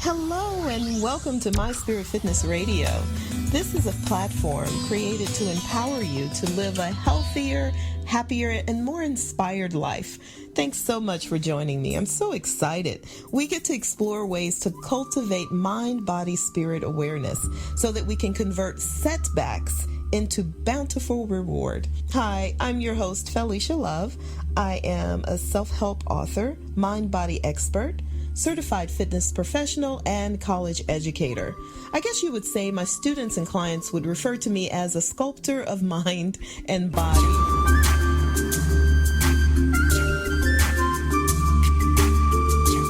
Hello and welcome to My Spirit Fitness Radio. This is a platform created to empower you to live a healthier, happier, and more inspired life. Thanks so much for joining me. I'm so excited. We get to explore ways to cultivate mind, body, spirit awareness so that we can convert setbacks into bountiful reward. Hi, I'm your host, Felesha Love. I am a self-help author, mind-body expert, certified fitness professional, and college educator. I guess you would say my students and clients would refer to me as a sculptor of mind and body.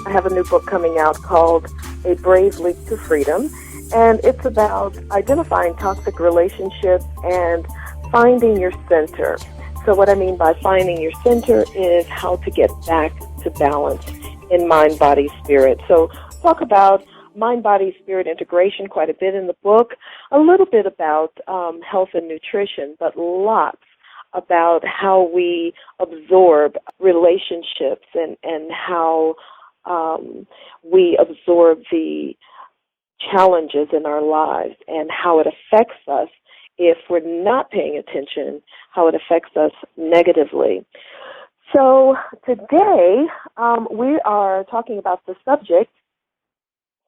I have a new book coming out called A Brave Leap to Freedom, and it's about identifying toxic relationships and finding your center. So what I mean by finding your center is how to get back to balance in mind, body, spirit. So talk about mind, body, spirit integration quite a bit in the book, a little bit about health and nutrition, but lots about how we absorb relationships and how we absorb the challenges in our lives and how it affects us if we're not paying attention, how it affects us negatively. So today we are talking about the subject,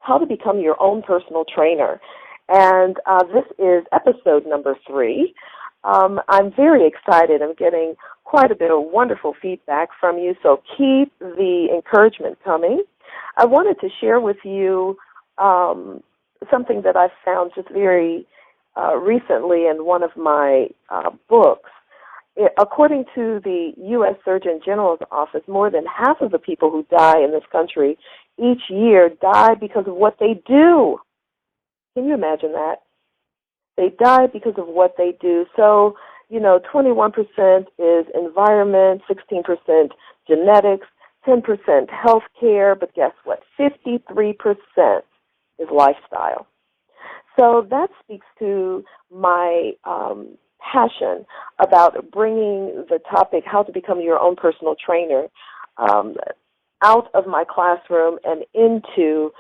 how to become your own personal trainer. And this is episode number 3. I'm very excited. I'm getting quite a bit of wonderful feedback from you, so keep the encouragement coming. I wanted to share with you something that I found just very recently in one of my books. According to the U.S. Surgeon General's office, more than half of the people who die in this country each year die because of what they do. Can you imagine that? They die because of what they do. So, 21% is environment, 16% genetics, 10% health care, but guess what? 53% is lifestyle. So that speaks to my passion about bringing the topic, how to become your own personal trainer, out of my classroom and into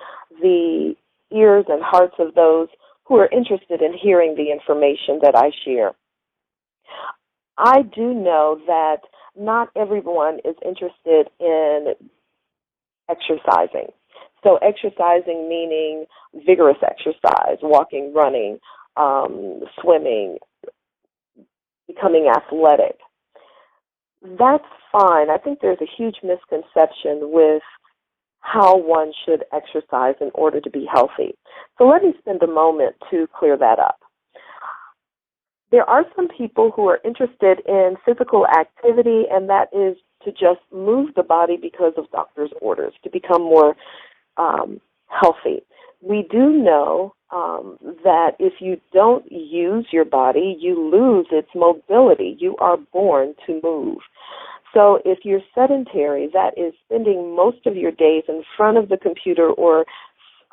the ears and hearts of those who are interested in hearing the information that I share. I do know that not everyone is interested in exercising. So exercising meaning vigorous exercise, walking, running, swimming, becoming athletic. That's fine. I think there's a huge misconception with how one should exercise in order to be healthy. So let me spend a moment to clear that up. There are some people who are interested in physical activity, and that is to just move the body because of doctor's orders, to become more healthy. We do know that if you don't use your body, you lose its mobility. You are born to move. So if you're sedentary, that is spending most of your days in front of the computer or,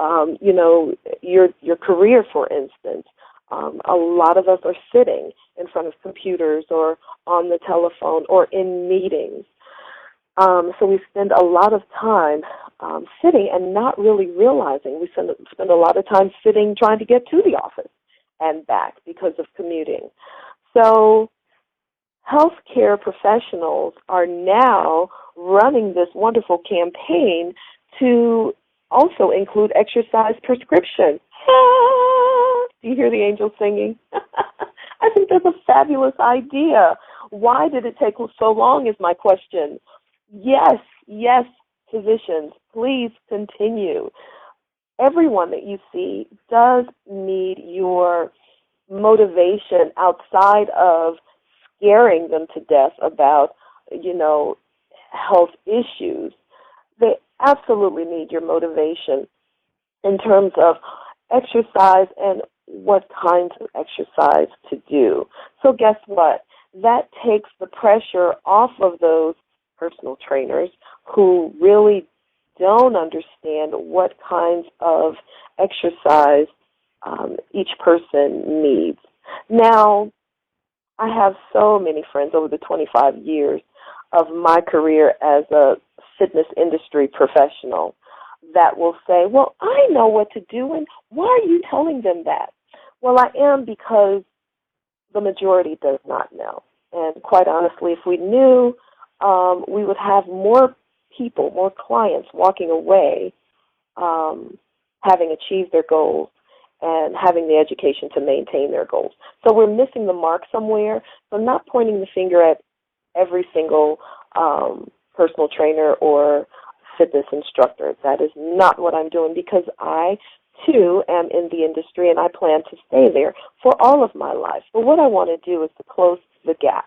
your career, for instance. A lot of us are sitting in front of computers or on the telephone or in meetings. So we spend a lot of time sitting and not really realizing. We spend a lot of time sitting trying to get to the office and back because of commuting. So healthcare professionals are now running this wonderful campaign to also include exercise prescription. Do you hear the angels singing? I think that's a fabulous idea. Why did it take so long is my question. Yes, physicians, please continue. Everyone that you see does need your motivation outside of scaring them to death about, health issues. They absolutely need your motivation in terms of exercise and what kinds of exercise to do. So guess what? That takes the pressure off of those personal trainers who really don't understand what kinds of exercise each person needs. Now, I have so many friends over the 25 years of my career as a fitness industry professional that will say, well, I know what to do, and why are you telling them that? Well, I am, because the majority does not know. And quite honestly, if we knew, we would have more people, more clients walking away having achieved their goals and having the education to maintain their goals. So we're missing the mark somewhere. So I'm not pointing the finger at every single personal trainer or fitness instructor. That is not what I'm doing, because I, too, am in the industry, and I plan to stay there for all of my life. But what I want to do is to close the gap.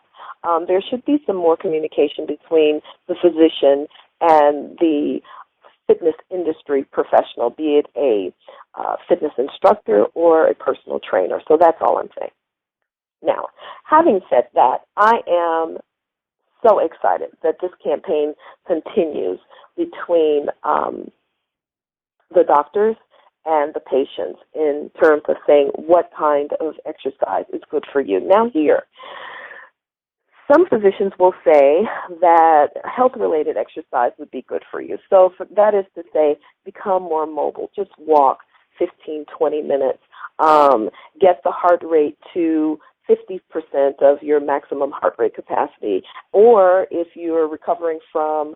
There should be some more communication between the physician and the fitness industry professional, be it a fitness instructor or a personal trainer. So that's all I'm saying. Now, having said that, I am so excited that this campaign continues between the doctors and the patients in terms of saying what kind of exercise is good for you. Now here, some physicians will say that health-related exercise would be good for you. So that is to say, become more mobile. Just walk 15, 20 minutes. Get the heart rate to 50% of your maximum heart rate capacity. Or if you're recovering from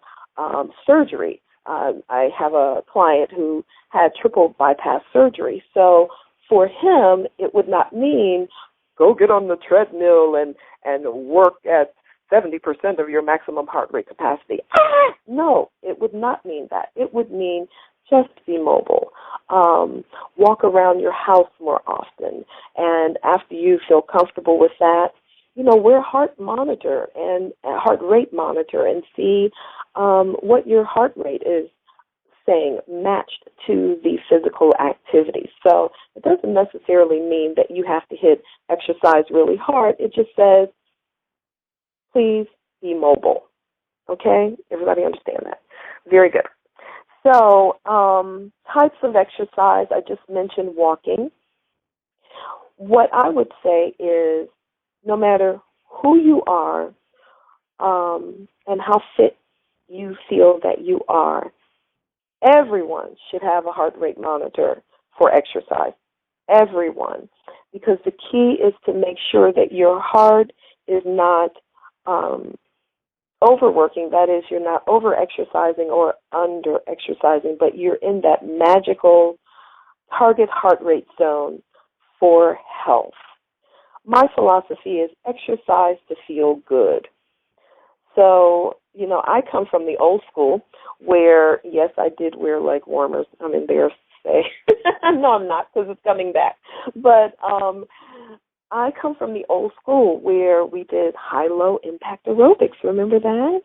surgery, I have a client who had triple bypass surgery. So for him, it would not mean go get on the treadmill and work at 70% of your maximum heart rate capacity. No, it would not mean that. It would mean just be mobile. Walk around your house more often. And after you feel comfortable with that, wear a heart monitor and a heart rate monitor and see what your heart rate is saying matched to the physical activity. So it doesn't necessarily mean that you have to hit exercise really hard. It just says, please be mobile. Okay? Everybody understand that? Very good. So types of exercise, I just mentioned walking. What I would say is no matter who you are and how fit you feel that you are, everyone should have a heart rate monitor for exercise. Everyone. Because the key is to make sure that your heart is not overworking. That is, you're not over-exercising or under-exercising, but you're in that magical target heart rate zone for health. My philosophy is exercise to feel good. So, I come from the old school where, yes, I did wear leg warmers. I'm embarrassed to say. No, I'm not, because it's coming back. But I come from the old school where we did high-low impact aerobics. Remember that?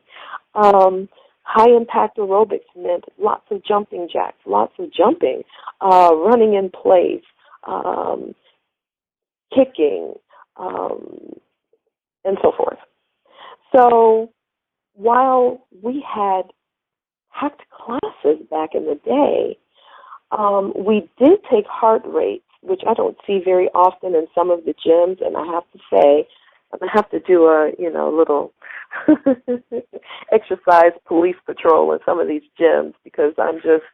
High-impact aerobics meant lots of jumping jacks, lots of jumping, running in place, kicking, and so forth. So while we had packed classes back in the day, we did take heart rates, which I don't see very often in some of the gyms, and I have to say, I'm going to have to do a, little exercise police patrol in some of these gyms, because I'm just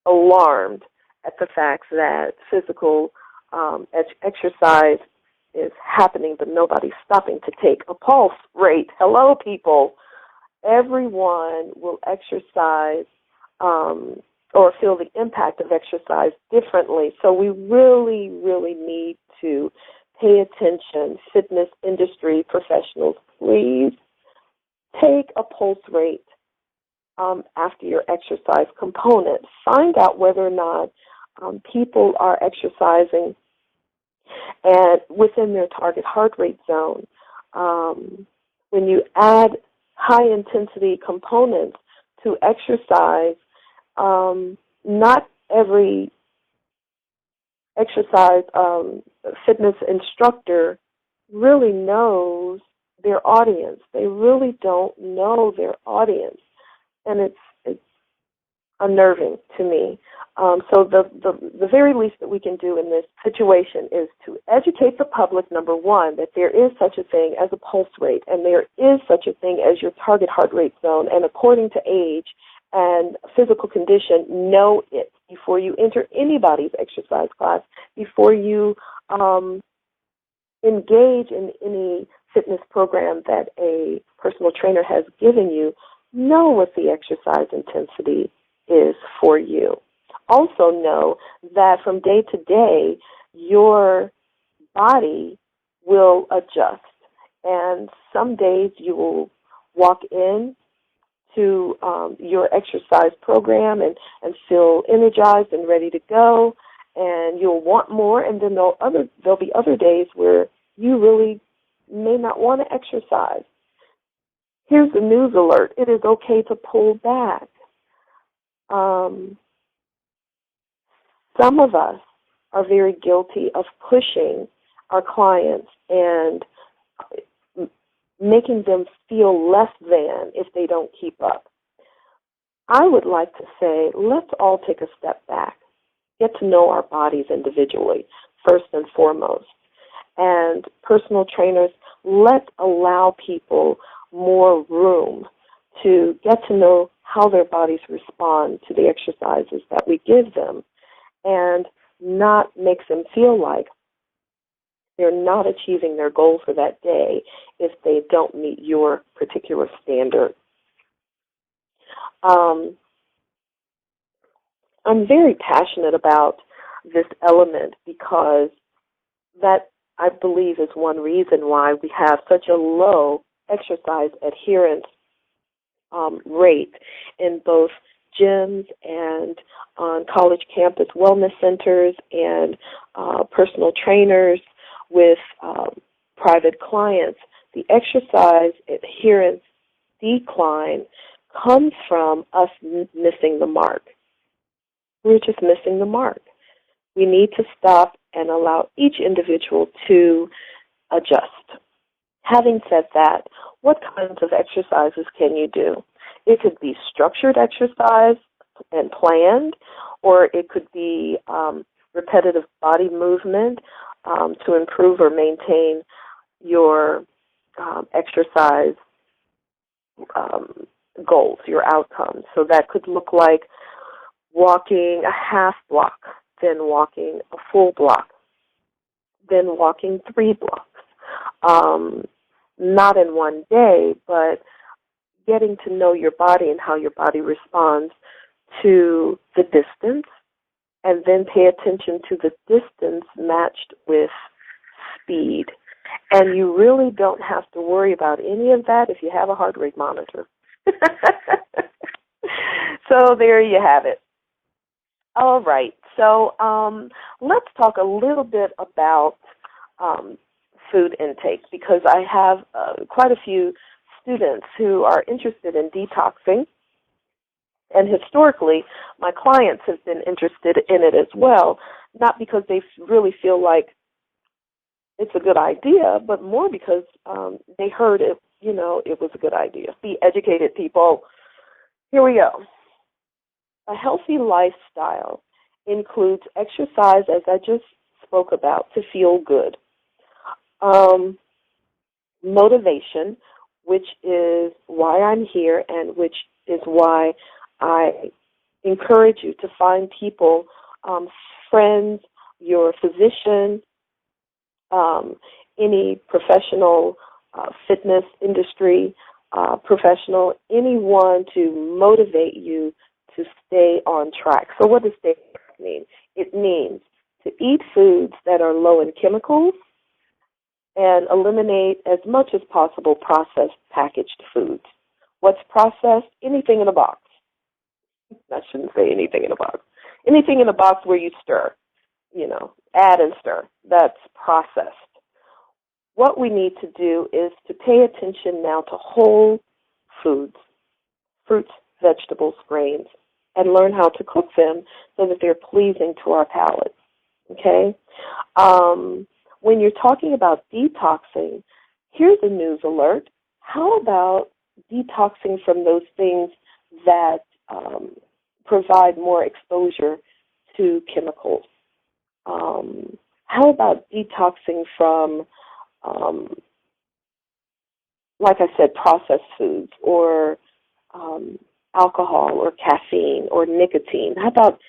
alarmed at the fact that physical exercise is happening, but nobody's stopping to take a pulse rate. Hello, people. Everyone will exercise or feel the impact of exercise differently. So we really, really need to pay attention. Fitness industry professionals, please take a pulse rate after your exercise component. Find out whether or not people are exercising and within their target heart rate zone. When you add high-intensity components to exercise, not every exercise fitness instructor really knows their audience. They really don't know their audience, and it's unnerving to me. So the very least that we can do in this situation is to educate the public, number one, that there is such a thing as a pulse rate, and there is such a thing as your target heart rate zone, and according to age and physical condition, know it before you enter anybody's exercise class, before you engage in any fitness program that a personal trainer has given you. Know what the exercise intensity is for you. Also know that from day to day, your body will adjust. And some days you will walk in to your exercise program and feel energized and ready to go, and you'll want more, and then there'll be other days where you really may not want to exercise. Here's the news alert. It is okay to pull back. Some of us are very guilty of pushing our clients and making them feel less than if they don't keep up. I would like to say, let's all take a step back, get to know our bodies individually, first and foremost. And personal trainers, let's allow people more room to get to know how their bodies respond to the exercises that we give them, and not make them feel like they're not achieving their goal for that day if they don't meet your particular standard. I'm very passionate about this element because that, I believe, is one reason why we have such a low exercise adherence rate in both gyms and on college campus wellness centers and personal trainers with private clients. The exercise adherence decline comes from us missing the mark. We're just missing the mark. We need to stop and allow each individual to adjust. Having said that, what kinds of exercises can you do? It could be structured exercise and planned, or it could be repetitive body movement to improve or maintain your exercise goals, your outcomes. So that could look like walking a half block, then walking a full block, then walking 3 blocks. Not in one day, but getting to know your body and how your body responds to the distance, and then pay attention to the distance matched with speed. And you really don't have to worry about any of that if you have a heart rate monitor. So there you have it. All right. So let's talk a little bit about food intake, because I have quite a few students who are interested in detoxing. And historically, my clients have been interested in it as well, not because they really feel like it's a good idea, but more because they heard it, it was a good idea. Be educated, people. Here we go. A healthy lifestyle includes exercise, as I just spoke about, to feel good. Motivation, which is why I'm here and which is why I encourage you to find people, friends, your physician, any professional fitness industry professional, anyone to motivate you to stay on track. So what does stay on track mean? It means to eat foods that are low in chemicals and eliminate as much as possible processed packaged foods. What's processed? Anything in a box. I shouldn't say anything in a box. Anything in a box where you stir, add and stir. That's processed. What we need to do is to pay attention now to whole foods, fruits, vegetables, grains, and learn how to cook them so that they're pleasing to our palates, okay? When you're talking about detoxing, here's a news alert. How about detoxing from those things that provide more exposure to chemicals? How about detoxing from, like I said, processed foods or alcohol or caffeine or nicotine? How about